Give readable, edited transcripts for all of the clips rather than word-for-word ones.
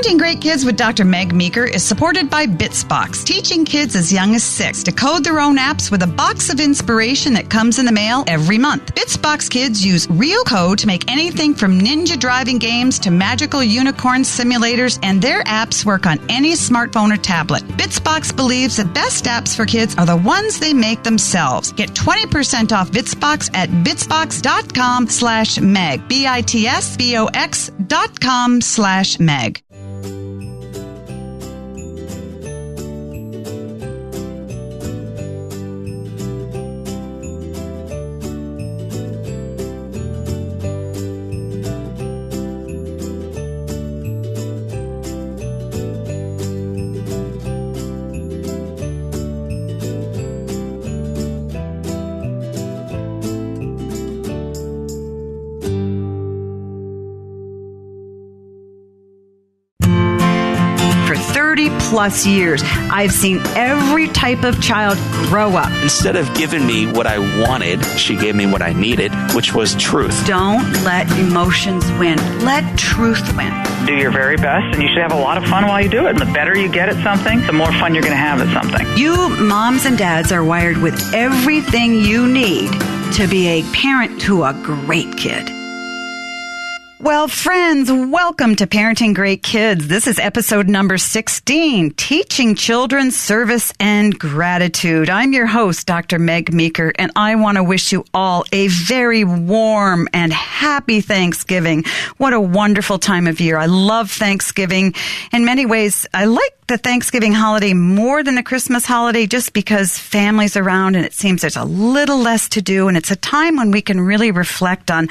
Parenting Great Kids with Dr. Meg Meeker is supported by Bitsbox, teaching kids as young as 6 to code their own apps with a box of inspiration that comes in the mail every month. Bitsbox kids use real code to make anything from ninja driving games to magical unicorn simulators, and their apps work on any smartphone or tablet. Bitsbox believes the best apps for kids are the ones they make themselves. Get 20% off Bitsbox at bitsbox.com/Meg. BITSBOX.com/Meg. Plus years, I've seen every type of child grow up. Instead of giving me what I wanted, she gave me what I needed, which was truth. Don't let emotions win. Let truth win. Do your very best, and you should have a lot of fun while you do it. And the better you get at something, the more fun you're going to have at something. You moms and dads are wired with everything you need to be a parent to a great kid. Well, friends, welcome to Parenting Great Kids. This is episode number 16, Teaching Children Service and Gratitude. I'm your host, Dr. Meg Meeker, and I want to wish you all a very warm and happy Thanksgiving. What a wonderful time of year. I love Thanksgiving. In many ways, I like the Thanksgiving holiday more than the Christmas holiday just because family's around and it seems there's a little less to do, and it's a time when we can really reflect on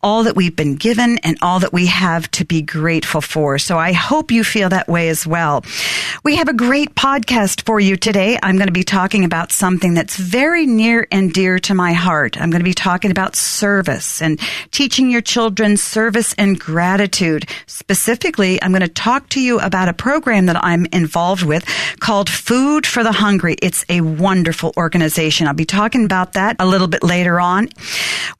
all that we've been given and all that we have to be grateful for. So I hope you feel that way as well. We have a great podcast for you today. I'm going to be talking about something that's very near and dear to my heart. I'm going to be talking about service and teaching your children service and gratitude. Specifically, I'm going to talk to you about a program that I'm involved with called Food for the Hungry. It's a wonderful organization. I'll be talking about that a little bit later on.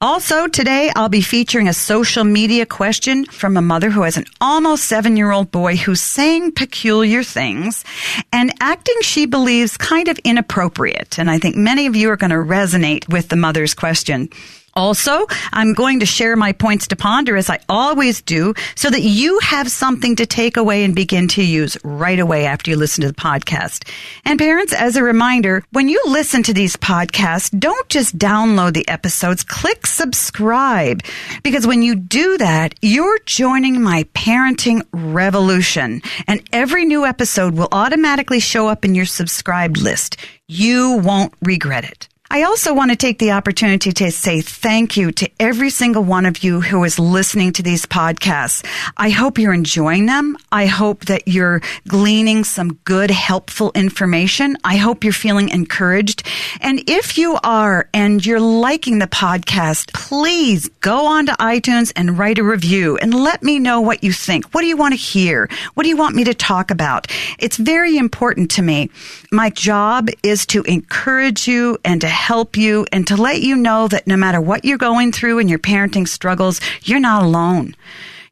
Also, today I'll be featuring a social media question from a mother who has an almost 7-year-old boy who's saying peculiar things and acting, she believes, kind of inappropriate. And I think many of you are going to resonate with the mother's question. Also, I'm going to share my points to ponder, as I always do, so that you have something to take away and begin to use right away after you listen to the podcast. And parents, as a reminder, when you listen to these podcasts, don't just download the episodes, click subscribe, because when you do that, you're joining my parenting revolution, and every new episode will automatically show up in your subscribed list. You won't regret it. I also want to take the opportunity to say thank you to every single one of you who is listening to these podcasts. I hope you're enjoying them. I hope that you're gleaning some good, helpful information. I hope you're feeling encouraged. And if you are and you're liking the podcast, please go on to iTunes and write a review and let me know what you think. What do you want to hear? What do you want me to talk about? It's very important to me. My job is to encourage you and to help you and to let you know that no matter what you're going through in your parenting struggles, you're not alone.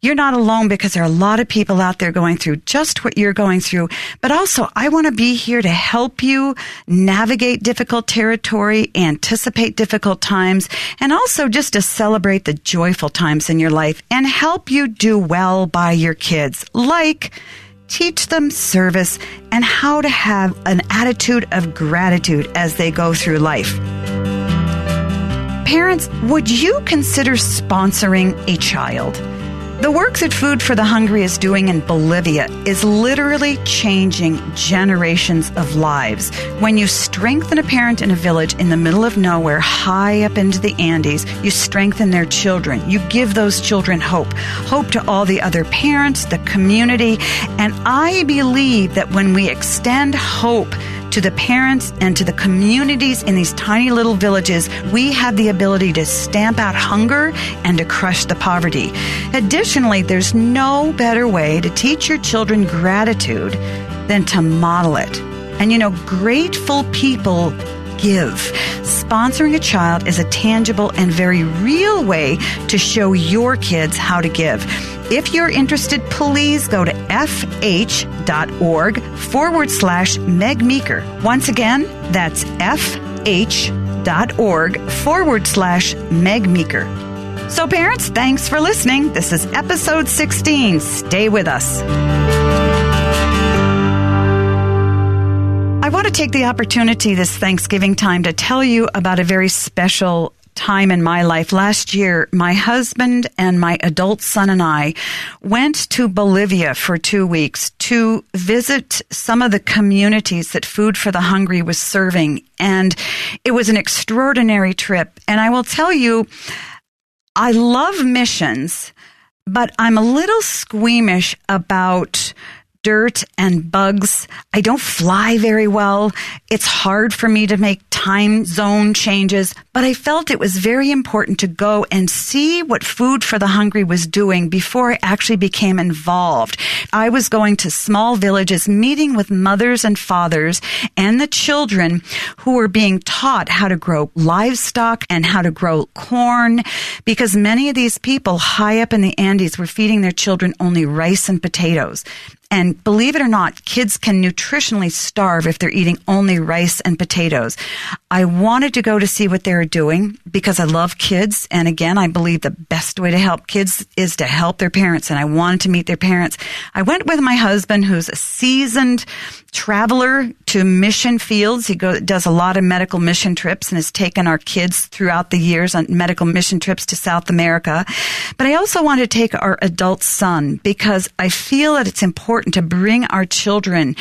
You're not alone, because there are a lot of people out there going through just what you're going through. But also, I want to be here to help you navigate difficult territory, anticipate difficult times, and also just to celebrate the joyful times in your life and help you do well by your kids, like teach them service and how to have an attitude of gratitude as they go through life. Parents, would you consider sponsoring a child? The work that Food for the Hungry is doing in Bolivia is literally changing generations of lives. When you strengthen a parent in a village in the middle of nowhere, high up into the Andes, you strengthen their children. You give those children hope. Hope to all the other parents, the community. And I believe that when we extend hope to the parents and to the communities in these tiny little villages, we have the ability to stamp out hunger and to crush the poverty. Additionally, there's no better way to teach your children gratitude than to model it. And you know, grateful people give. Sponsoring a child is a tangible and very real way to show your kids how to give. If you're interested, please go to fh.org/Meg Meeker. Once again, that's fh.org/Meg Meeker. So parents, thanks for listening. This is episode 16. Stay with us. I want to take the opportunity this Thanksgiving time to tell you about a very special time in my life. Last year, my husband and my adult son and I went to Bolivia for 2 weeks to visit some of the communities that Food for the Hungry was serving. And it was an extraordinary trip. And I will tell you, I love missions, but I'm a little squeamish about dirt and bugs. I don't fly very well. It's hard for me to make time zone changes, but I felt it was very important to go and see what Food for the Hungry was doing before I actually became involved. I was going to small villages, meeting with mothers and fathers and the children who were being taught how to grow livestock and how to grow corn, because many of these people high up in the Andes were feeding their children only rice and potatoes. And believe it or not, kids can nutritionally starve if they're eating only rice and potatoes. I wanted to go to see what they were doing because I love kids. And again, I believe the best way to help kids is to help their parents. And I wanted to meet their parents. I went with my husband, who's a seasoned traveler to mission fields. He does a lot of medical mission trips and has taken our kids throughout the years on medical mission trips to South America. But I also wanted to take our adult son because I feel that it's important to bring our children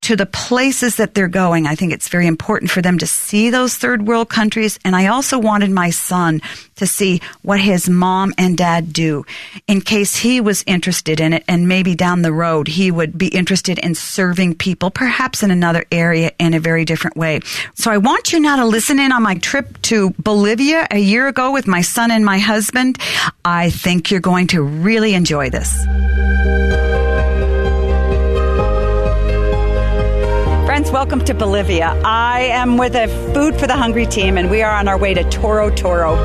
to the places that they're going. I think it's very important for them to see those third world countries. And I also wanted my son to see what his mom and dad do in case he was interested in it. And maybe down the road, he would be interested in serving people, perhaps in another area in a very different way. So I want you now to listen in on my trip to Bolivia a year ago with my son and my husband. I think you're going to really enjoy this. Friends, welcome to Bolivia. I am with a Food for the Hungry team, and we are on our way to Toro Toro.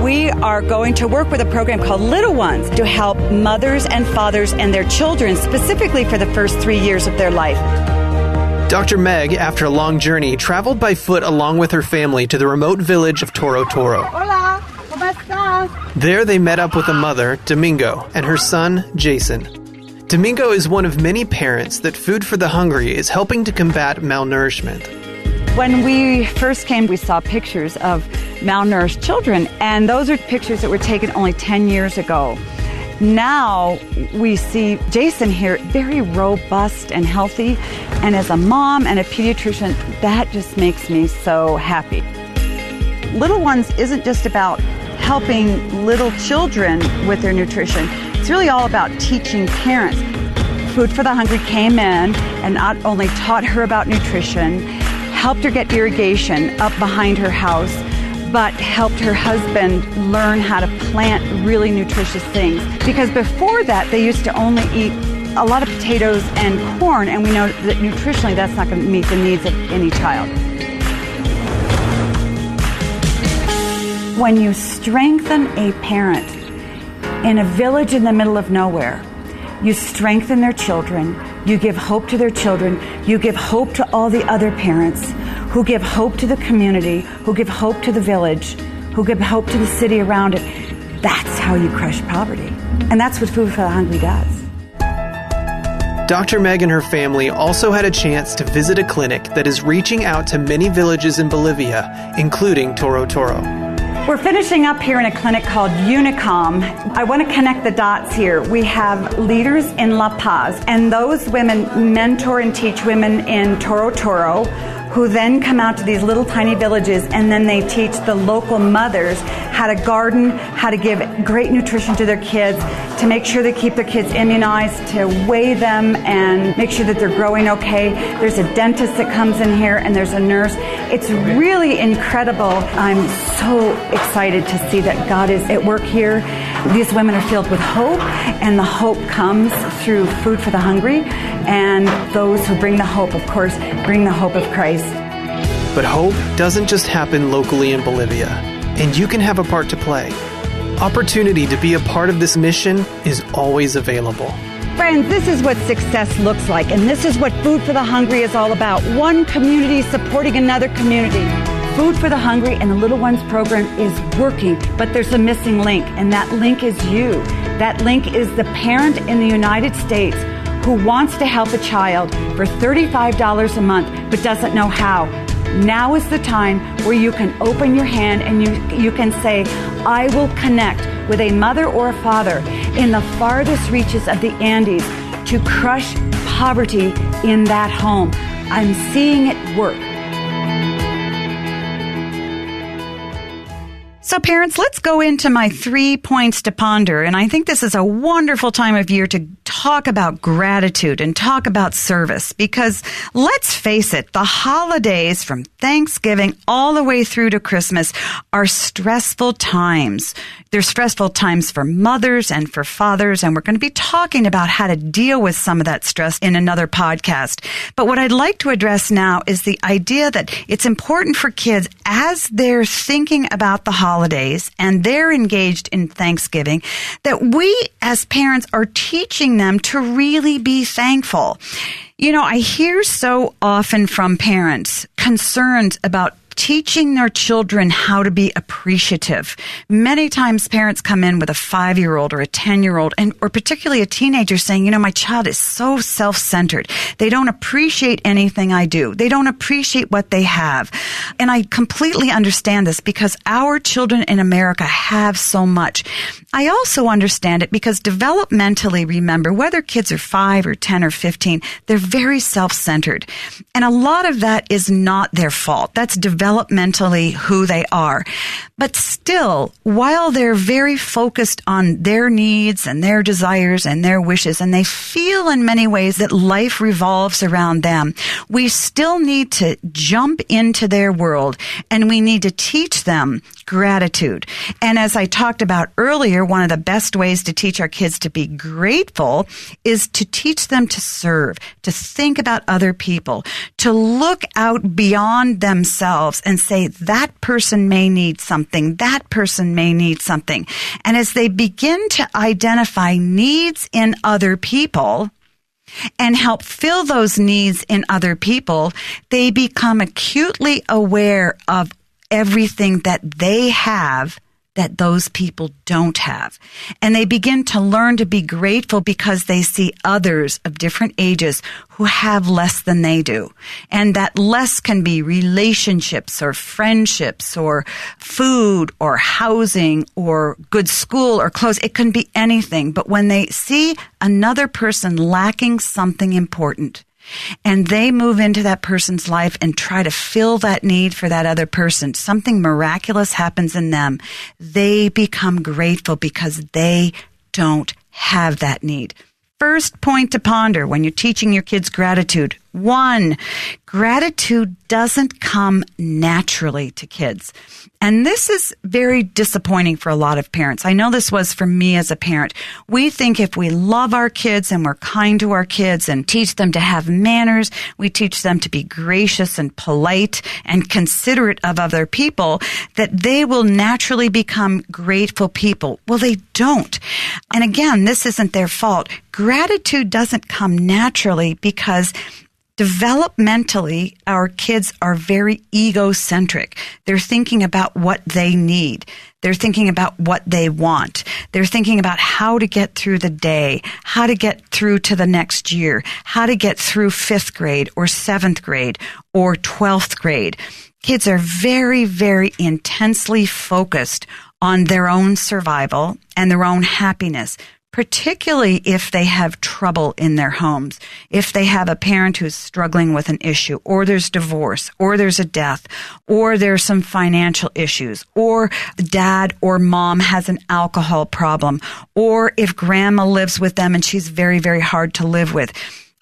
We are going to work with a program called Little Ones to help mothers and fathers and their children, specifically for the first 3 years of their life. Dr. Meg, after a long journey, traveled by foot along with her family to the remote village of Toro Toro. Hola, ¿cómo estás? There they met up with a mother, Domingo, and her son, Jason. Domingo is one of many parents that Food for the Hungry is helping to combat malnourishment. When we first came, we saw pictures of malnourished children, and those are pictures that were taken only 10 years ago. Now we see Jason here, very robust and healthy, and as a mom and a pediatrician, that just makes me so happy. Little Ones isn't just about helping little children with their nutrition. It's really all about teaching parents. Food for the Hungry came in and not only taught her about nutrition, helped her get irrigation up behind her house, but helped her husband learn how to plant really nutritious things. Because before that, they used to only eat a lot of potatoes and corn, and we know that nutritionally that's not going to meet the needs of any child. When you strengthen a parent in a village in the middle of nowhere, you strengthen their children, you give hope to their children, you give hope to all the other parents who give hope to the community, who give hope to the village, who give hope to the city around it. That's how you crush poverty. And that's what Food for the Hungry does. Dr. Meg and her family also had a chance to visit a clinic that is reaching out to many villages in Bolivia, including Toro Toro. We're finishing up here in a clinic called Unicom. I want to connect the dots here. We have leaders in La Paz, and those women mentor and teach women in Toro Toro, who then come out to these little tiny villages, and then they teach the local mothers how to garden, how to give great nutrition to their kids, to make sure they keep their kids immunized, to weigh them and make sure that they're growing okay. There's a dentist that comes in here, and there's a nurse. It's really incredible. I'm so excited to see that God is at work here. These women are filled with hope, and the hope comes through Food for the Hungry, and those who bring the hope, of course, bring the hope of Christ. But hope doesn't just happen locally in Bolivia, and you can have a part to play. Opportunity to be a part of this mission is always available. Friends, this is what success looks like, and this is what Food for the Hungry is all about. One community supporting another community. Food for the Hungry and the Little Ones program is working, but there's a missing link, and that link is you. That link is the parent in the United States who wants to help a child for $35 a month but doesn't know how. Now is the time where you can open your hand and you can say, I will connect with a mother or a father in the farthest reaches of the Andes to crush poverty in that home. I'm seeing it work. So parents, let's go into my 3 points to ponder. And I think this is a wonderful time of year to talk about gratitude and talk about service, because let's face it, the holidays from Thanksgiving all the way through to Christmas are stressful times. They're stressful times for mothers and for fathers, and we're going to be talking about how to deal with some of that stress in another podcast. But what I'd like to address now is the idea that it's important for kids, as they're thinking about the holidays and they're engaged in Thanksgiving, that we as parents are teaching them to really be thankful. You know, I hear so often from parents concerns about teaching their children how to be appreciative. Many times parents come in with a 5-year-old or a 10-year-old, or particularly a teenager, saying, you know, my child is so self-centered. They don't appreciate anything I do. They don't appreciate what they have. And I completely understand this, because our children in America have so much. I also understand it because developmentally, remember, whether kids are 5 or 10 or 15, they're very self-centered. And a lot of that is not their fault. That's developmentally who they are. But still, while they're very focused on their needs and their desires and their wishes, and they feel in many ways that life revolves around them, we still need to jump into their world, and we need to teach them gratitude. And as I talked about earlier, one of the best ways to teach our kids to be grateful is to teach them to serve, to think about other people, to look out beyond themselves and say, that person may need something, that person may need something. And as they begin to identify needs in other people and help fill those needs in other people, they become acutely aware of everything that they have that those people don't have. And they begin to learn to be grateful because they see others of different ages who have less than they do. And that less can be relationships or friendships or food or housing or good school or clothes. It can be anything. But when they see another person lacking something important, and they move into that person's life and try to fill that need for that other person, something miraculous happens in them. They become grateful because they don't have that need. First point to ponder when you're teaching your kids gratitude. 1, gratitude doesn't come naturally to kids. And this is very disappointing for a lot of parents. I know this was for me as a parent. We think if we love our kids and we're kind to our kids and teach them to have manners, we teach them to be gracious and polite and considerate of other people, that they will naturally become grateful people. Well, they don't. And again, this isn't their fault. Gratitude doesn't come naturally because developmentally, our kids are very egocentric. They're thinking about what they need. They're thinking about what they want. They're thinking about how to get through the day, how to get through to the next year, how to get through 5th grade or 7th grade or 12th grade. Kids are very, very intensely focused on their own survival and their own happiness, particularly if they have trouble in their homes, if they have a parent who's struggling with an issue, or there's divorce, or there's a death, or there's some financial issues, or dad or mom has an alcohol problem, or if grandma lives with them and she's very, very hard to live with.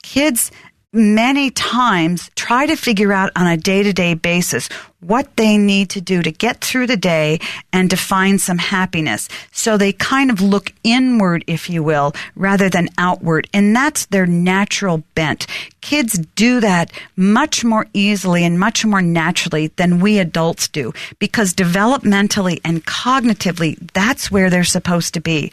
Kids many times try to figure out on a day-to-day basis what they need to do to get through the day and to find some happiness. So they kind of look inward, if you will, rather than outward. And that's their natural bent. Kids do that much more easily and much more naturally than we adults do, because developmentally and cognitively, that's where they're supposed to be.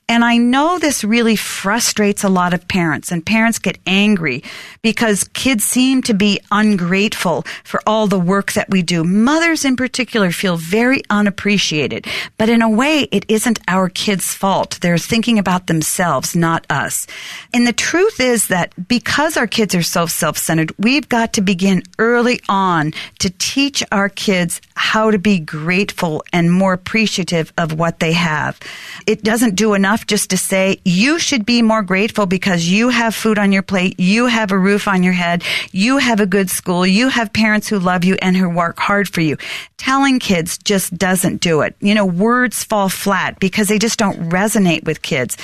And I know this really frustrates a lot of parents, and parents get angry because kids seem to be ungrateful for all the work that we do. Mothers in particular feel very unappreciated, but in a way, it isn't our kids' fault. They're thinking about themselves, not us. And the truth is that because our kids are so self-centered, we've got to begin early on to teach our kids how to be grateful and more appreciative of what they have. It doesn't do enough just to say, you should be more grateful because you have food on your plate, you have a roof on your head, you have a good school, you have parents who love you and who work hard for you. Telling kids just doesn't do it. Words fall flat because they just don't resonate with kids.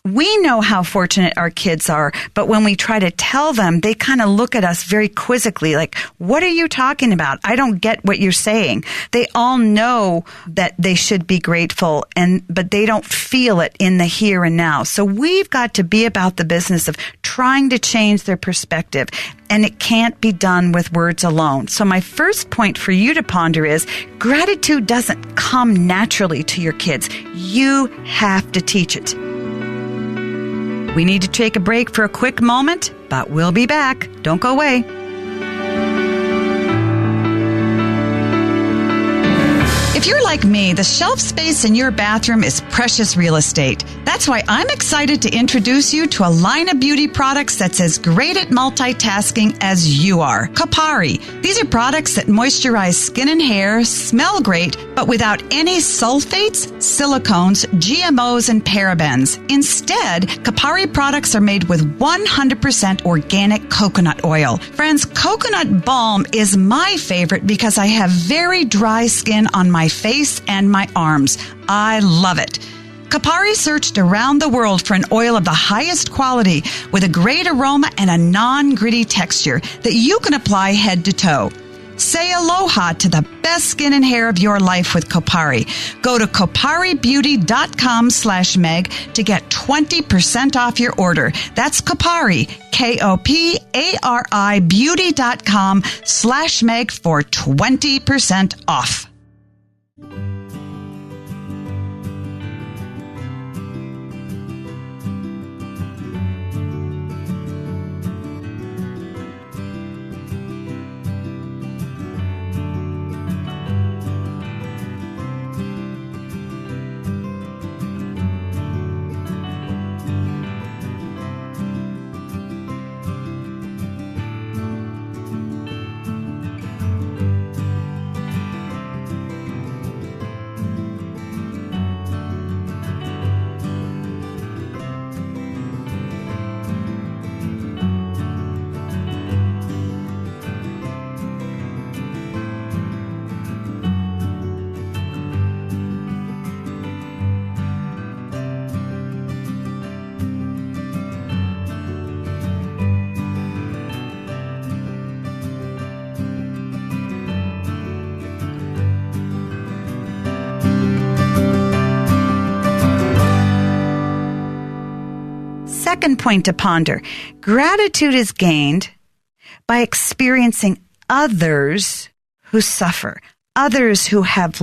We know how fortunate our kids are, but when we try to tell them, they kind of look at us very quizzically, like, what are you talking about? I don't get what you're saying. They all know that they should be grateful, but they don't feel it in the here and now. So we've got to be about the business of trying to change their perspective, and it can't be done with words alone. So my first point for you to ponder is gratitude doesn't come naturally to your kids. You have to teach it. We need to take a break for a quick moment, but we'll be back. Don't go away. If you're like me, the shelf space in your bathroom is precious real estate. That's why I'm excited to introduce you to a line of beauty products that's as great at multitasking as you are. KOPARI. These are products that moisturize skin and hair, smell great, but without any sulfates, silicones, GMOs, and parabens. Instead, KOPARI products are made with 100% organic coconut oil. Friends, coconut balm is my favorite because I have very dry skin on my face and my arms. I love it. KOPARI searched around the world for an oil of the highest quality with a great aroma and a non-gritty texture that you can apply head to toe. Say aloha to the best skin and hair of your life with KOPARI. Go to koparibeauty.com/meg to get 20% off your order. That's KOPARI, KOPARI beauty.com/meg for 20% off. Second point to ponder. Gratitude is gained by experiencing others who suffer, others who have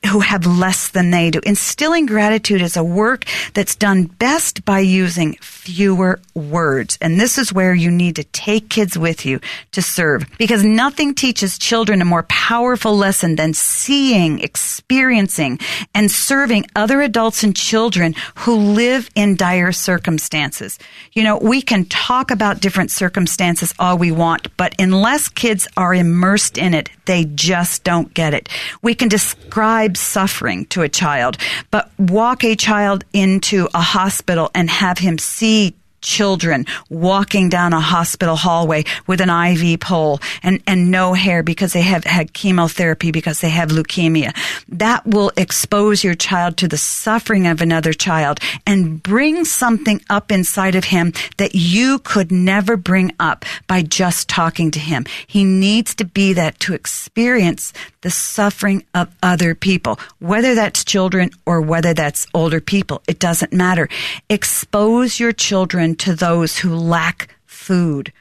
who have less than they do. Instilling gratitude is a work that's done best by using fewer words. And this is where you need to take kids with you to serve, because nothing teaches children a more powerful lesson than seeing, experiencing, and serving other adults and children who live in dire circumstances. We can talk about different circumstances all we want, but unless kids are immersed in it, they just don't get it. We can describe suffering to a child, but walk a child into a hospital and have him see children walking down a hospital hallway with an IV pole and no hair because they have had chemotherapy because they have leukemia. That will expose your child to the suffering of another child and bring something up inside of him that you could never bring up by just talking to him. He needs to be that to experience the suffering of other people, whether that's children or whether that's older people. It doesn't matter. Expose your children to those who lack food,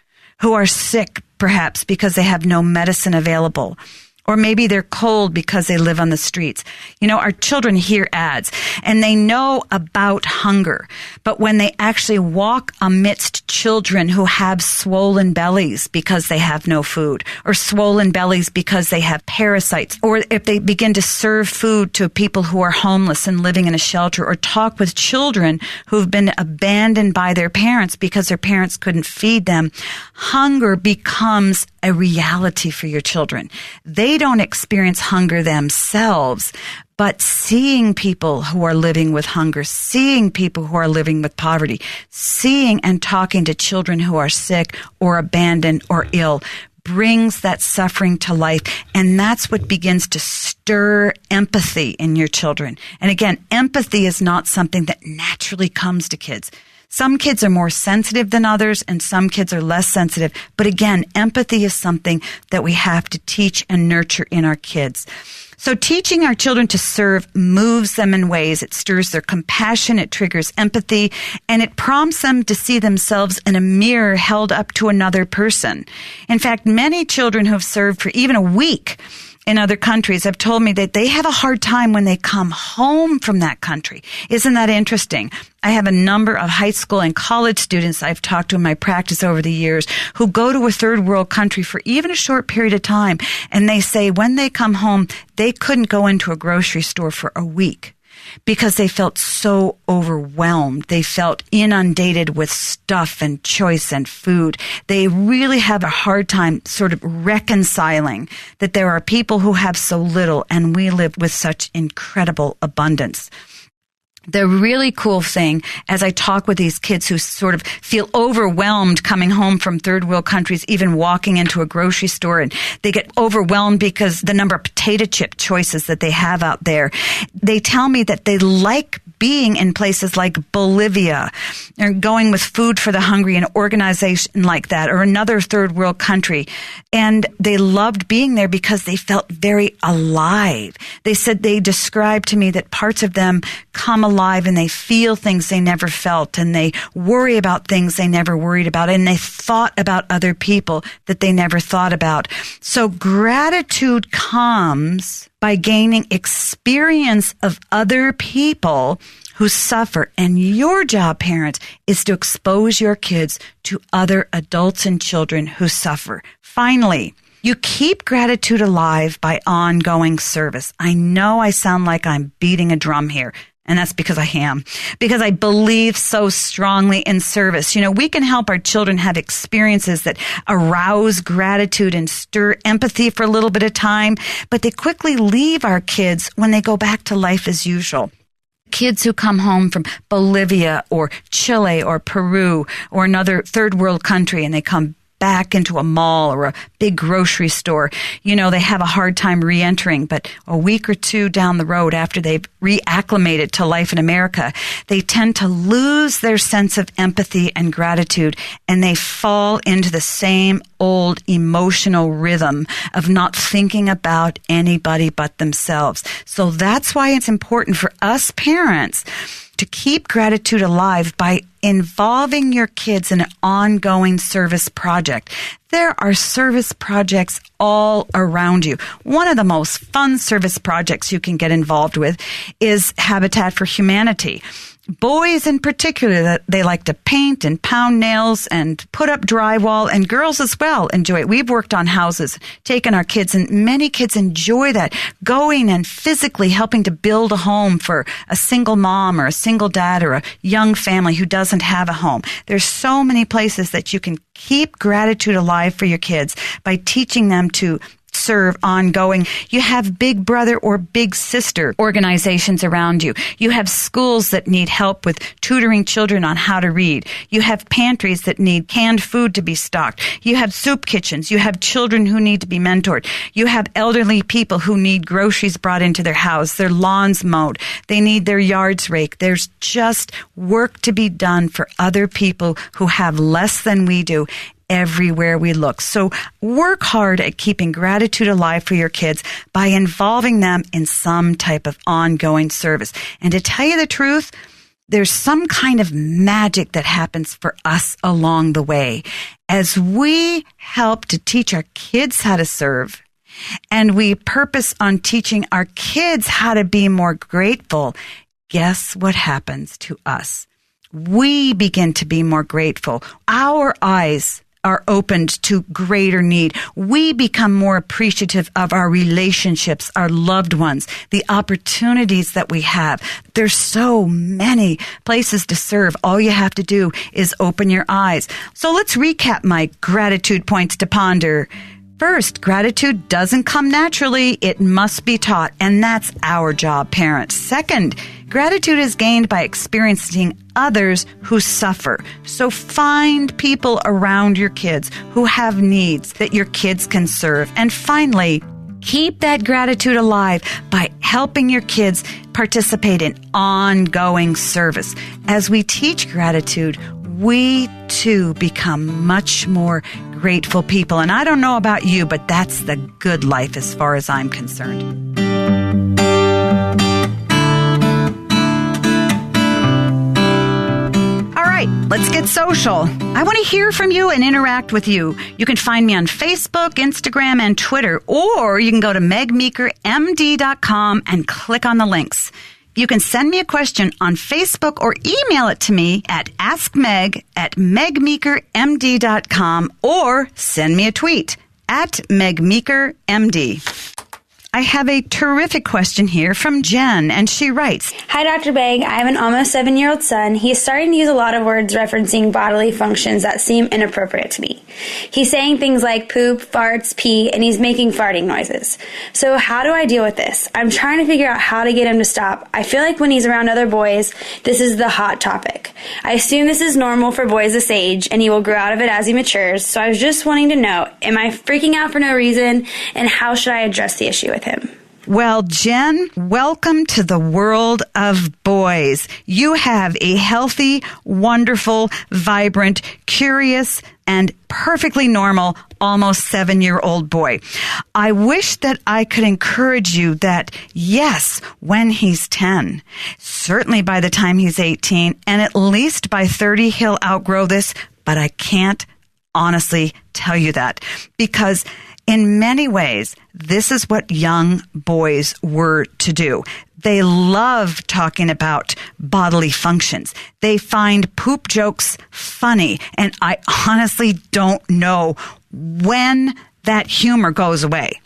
who are sick perhaps because they have no medicine available. Or maybe they're cold because they live on the streets. You know, our children hear ads and they know about hunger. But when they actually walk amidst children who have swollen bellies because they have no food, or swollen bellies because they have parasites, or if they begin to serve food to people who are homeless and living in a shelter, or talk with children who've been abandoned by their parents because their parents couldn't feed them, hunger becomes a reality for your children. They don't experience hunger themselves, but seeing people who are living with hunger, seeing people who are living with poverty, seeing and talking to children who are sick or abandoned or ill brings that suffering to life. And that's what begins to stir empathy in your children. And again, empathy is not something that naturally comes to kids. Some kids are more sensitive than others, and some kids are less sensitive. But again, empathy is something that we have to teach and nurture in our kids. So teaching our children to serve moves them in ways. It stirs their compassion, it triggers empathy, and it prompts them to see themselves in a mirror held up to another person. In fact, many children who have served for even a week in other countries have told me that they have a hard time when they come home from that country. Isn't that interesting? I have a number of high school and college students I've talked to in my practice over the years who go to a third world country for even a short period of time. And they say when they come home, they couldn't go into a grocery store for a week because they felt so overwhelmed. They felt inundated with stuff and choice and food. They really have a hard time sort of reconciling that there are people who have so little and we live with such incredible abundance. The really cool thing, as I talk with these kids who sort of feel overwhelmed coming home from third world countries, even walking into a grocery store, and they get overwhelmed because the number of potato chip choices that they have out there, they tell me that they like being in places like Bolivia, or going with Food for the Hungry, an organization like that, or another third world country. And they loved being there because they felt very alive. They said they described to me that parts of them come alive and they feel things they never felt, and they worry about things they never worried about, and they thought about other people that they never thought about. So gratitude comes by gaining experience of other people who suffer. And your job, parents, is to expose your kids to other adults and children who suffer. Finally, you keep gratitude alive by ongoing service. I know I sound like I'm beating a drum here. And that's because I am. Because I believe so strongly in service. You know, we can help our children have experiences that arouse gratitude and stir empathy for a little bit of time, but they quickly leave our kids when they go back to life as usual. Kids who come home from Bolivia or Chile or Peru or another third world country, and they come back into a mall or a big grocery store, you know, they have a hard time re-entering, but a week or two down the road after they've reacclimated to life in America, they tend to lose their sense of empathy and gratitude, and they fall into the same old emotional rhythm of not thinking about anybody but themselves. So that's why it's important for us parents to keep gratitude alive by involving your kids in an ongoing service project. There are service projects all around you. One of the most fun service projects you can get involved with is Habitat for Humanity. Boys in particular, they like to paint and pound nails and put up drywall, and girls as well enjoy it. We've worked on houses, taken our kids, and many kids enjoy that, going and physically helping to build a home for a single mom or a single dad or a young family who doesn't have a home. There's so many places that you can keep gratitude alive for your kids by teaching them to serve ongoing. You have big brother or big sister organizations around you. You have schools that need help with tutoring children on how to read. You have pantries that need canned food to be stocked. You have soup kitchens. You have children who need to be mentored. You have elderly people who need groceries brought into their house, their lawns mowed. They need their yards raked. There's just work to be done for other people who have less than we do everywhere we look. So work hard at keeping gratitude alive for your kids by involving them in some type of ongoing service. And to tell you the truth, there's some kind of magic that happens for us along the way. As we help to teach our kids how to serve, and we purpose on teaching our kids how to be more grateful, guess what happens to us? We begin to be more grateful. Our eyes are opened to greater need. We become more appreciative of our relationships, our loved ones, the opportunities that we have. There's so many places to serve. All you have to do is open your eyes. So let's recap my gratitude points to ponder. First, gratitude doesn't come naturally. It must be taught, and that's our job, parents. Second, gratitude is gained by experiencing others who suffer. So find people around your kids who have needs that your kids can serve. And finally, keep that gratitude alive by helping your kids participate in ongoing service. As we teach gratitude, we too become much more grateful people. And I don't know about you, but that's the good life as far as I'm concerned. All right, let's get social. I want to hear from you and interact with you. You can find me on Facebook, Instagram, and Twitter, or you can go to megmeekermd.com and click on the links. You can send me a question on Facebook or email it to me at askmeg@megmeekermd.com or send me a tweet at megmeekermd. I have a terrific question here from Jen, and she writes, Hi, Dr. Begg. I have an almost 7-year-old son. He is starting to use a lot of words referencing bodily functions that seem inappropriate to me. He's saying things like poop, farts, pee, and he's making farting noises. So how do I deal with this? I'm trying to figure out how to get him to stop. I feel like when he's around other boys, this is the hot topic. I assume this is normal for boys this age, and he will grow out of it as he matures. So I was just wanting to know, am I freaking out for no reason, and how should I address the issue with him? Well, Jen, welcome to the world of boys. You have a healthy, wonderful, vibrant, curious, and perfectly normal, almost 7-year-old boy. I wish that I could encourage you that, yes, when he's 10, certainly by the time he's 18, and at least by 30, he'll outgrow this, but I can't honestly tell you that because in many ways, this is what young boys were to do. They love talking about bodily functions. They find poop jokes funny, and I honestly don't know when that humor goes away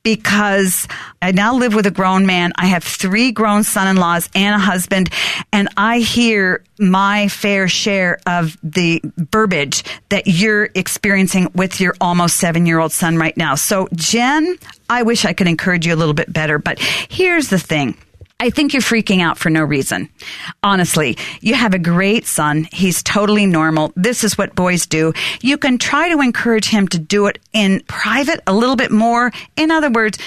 because I now live with a grown man. I have 3 grown son-in-laws and a husband, and I hear my fair share of the verbiage that you're experiencing with your almost 7-year-old son right now. So, Jen, I wish I could encourage you a little bit better, but here's the thing. I think you're freaking out for no reason. Honestly, you have a great son. He's totally normal. This is what boys do. You can try to encourage him to do it in private a little bit more. In other words,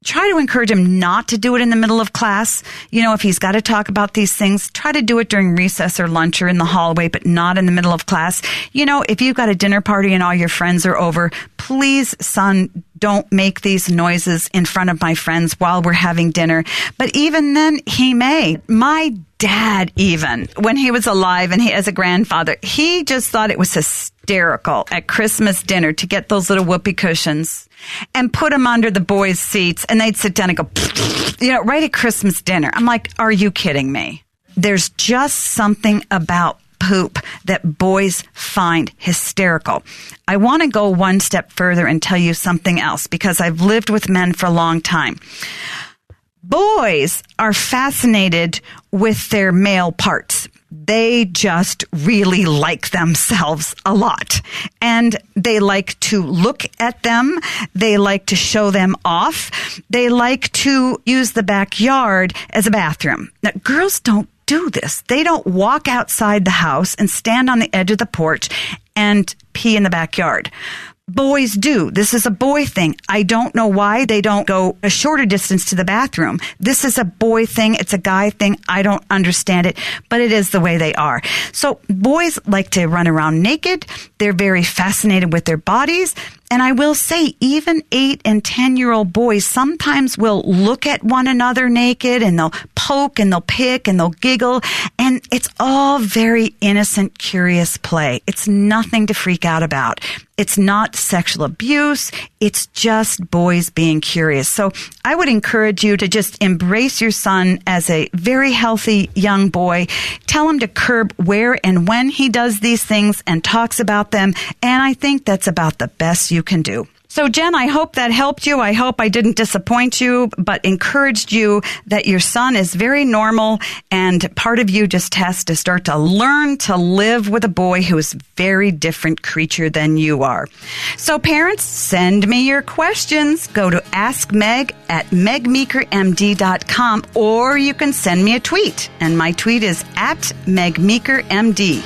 try to encourage him not to do it in the middle of class. You know, if he's got to talk about these things, try to do it during recess or lunch or in the hallway, but not in the middle of class. You know, if you've got a dinner party and all your friends are over, please, son, don't make these noises in front of my friends while we're having dinner. But even then, he may. My dad, even, when he was alive and he as a grandfather, he just thought it was hysterical at Christmas dinner to get those little whoopee cushions and put them under the boys' seats, and they'd sit down and go, you know, right at Christmas dinner. I'm like, are you kidding me? There's just something about poop that boys find hysterical. I want to go one step further and tell you something else because I've lived with men for a long time. Boys are fascinated with their male parts. they just really like themselves a lot. And they like to look at them. They like to show them off. They like to use the backyard as a bathroom. Now, girls don't do this. They don't walk outside the house and stand on the edge of the porch and pee in the backyard. Boys do. This is a boy thing. I don't know why they don't go a shorter distance to the bathroom. This is a boy thing. It's a guy thing. I don't understand it, but it is the way they are. So boys like to run around naked. They're very fascinated with their bodies. And I will say, even 8 and 10-year-old boys sometimes will look at one another naked, and they'll poke and they'll pick and they'll giggle. And it's all very innocent, curious play. It's nothing to freak out about. It's not sexual abuse. It's just boys being curious. So I would encourage you to just embrace your son as a very healthy young boy. Tell him to curb where and when he does these things and talks about them. And I think that's about the best you can do. So, Jen, I hope that helped you. I hope I didn't disappoint you, but encouraged you that your son is very normal, and part of you just has to start to learn to live with a boy who is a very different creature than you are. So, parents, send me your questions. Go to askmeg at megmeekermd.com, or you can send me a tweet, and my tweet is at megmeekermd.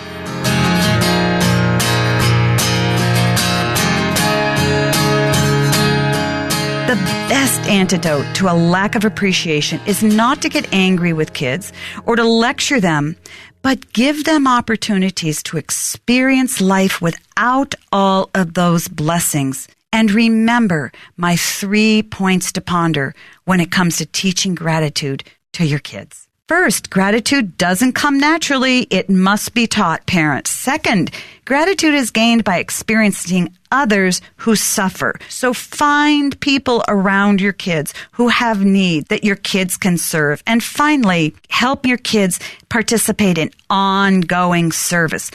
The best antidote to a lack of appreciation is not to get angry with kids or to lecture them, but give them opportunities to experience life without all of those blessings. And remember my 3 points to ponder when it comes to teaching gratitude to your kids. First, gratitude doesn't come naturally. It must be taught, parents. Second, gratitude is gained by experiencing others who suffer. So find people around your kids who have need that your kids can serve. And finally, help your kids participate in ongoing service.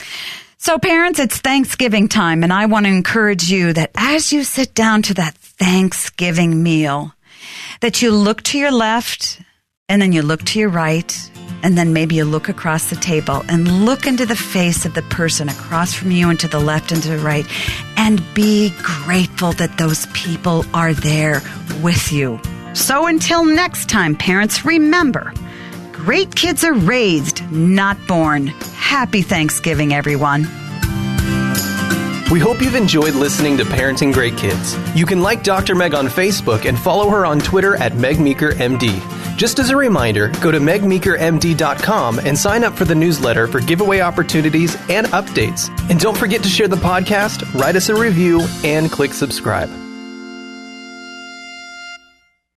So parents, it's Thanksgiving time, and I want to encourage you that as you sit down to that Thanksgiving meal, that you look to your left, and then you look to your right, and then maybe you look across the table and look into the face of the person across from you and to the left and to the right, and be grateful that those people are there with you. So until next time, parents, remember, great kids are raised, not born. Happy Thanksgiving, everyone. We hope you've enjoyed listening to Parenting Great Kids. You can like Dr. Meg on Facebook and follow her on Twitter at megmeekermd. Just as a reminder, go to megmeekermd.com and sign up for the newsletter for giveaway opportunities and updates. And don't forget to share the podcast, write us a review, and click subscribe.